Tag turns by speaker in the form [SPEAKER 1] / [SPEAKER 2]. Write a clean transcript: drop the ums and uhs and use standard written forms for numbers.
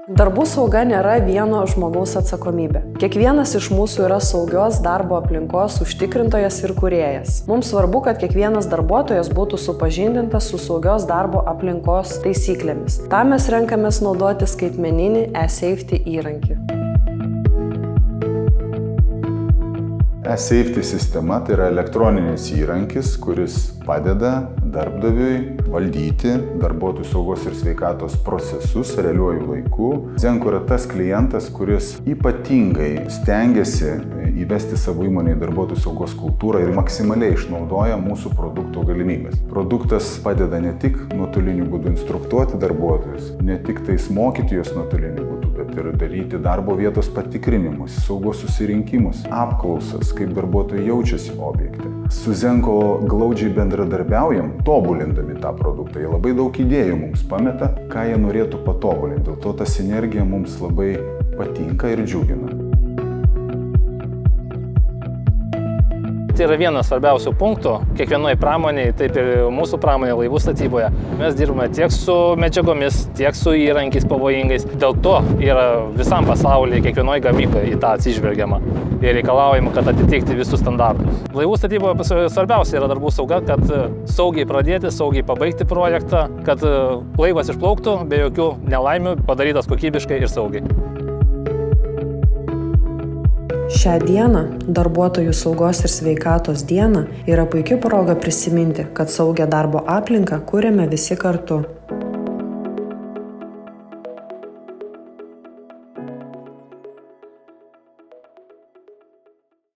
[SPEAKER 1] Darbų sauga nėra vieno žmogaus atsakomybė. Kiekvienas iš mūsų yra saugios darbo aplinkos užtikrintojas ir kūrėjas. Mums svarbu, kad kiekvienas darbuotojas būtų supažindintas su saugios darbo aplinkos taisyklėmis. Tam mes renkamės naudoti skaitmeninį eSafety įrankį.
[SPEAKER 2] eSafety sistema tai yra elektroninis įrankis, kuris padeda darbdaviui valdyti darbuotojų saugos ir sveikatos procesus realiuoju laiku. Zenko yra tas klientas, kuris ypatingai stengiasi įvesti savo įmonėje darbuotojų saugos kultūrą ir maksimaliai išnaudoja mūsų produkto galimybės. Produktas padeda ne tik nuotoliniu būdu instruktuoti darbuotojus, ne tik tais mokyti juos nuotoliniu būdu, bet ir daryti darbo vietos patikrinimus, saugos susirinkimus, apklausas, kaip darbuotojai jaučiasi objekte. Su Zenko glaudžiai bendradarbiaujam, tobulindami tą produktą. Jie labai daug idėjų mums pameta, ką jie norėtų patobulinti. Dėl to ta sinergija mums labai patinka ir džiugina.
[SPEAKER 3] Tai yra vienas svarbiausių punktų kiekvienoje pramonėje, taip ir mūsų pramonėje laivų statyboje. Mes dirbame tiek su medžiagomis, tiek su įrankiais pavojingais. Dėl to yra visam pasaulyje, kiekvienoje gamykloje į tą atsižvelgiama ir reikalaujama, kad atitikti visus standartus. Laivų statyboje svarbiausia yra darbų sauga, kad saugiai pradėti, saugiai pabaigti projektą, kad laivas išplauktų be jokių nelaimių, padarytas kokybiškai ir saugiai.
[SPEAKER 1] Šią dieną, darbuotojų saugos ir sveikatos dieną, yra puikia proga prisiminti, kad saugią darbo aplinką kuriame visi kartu.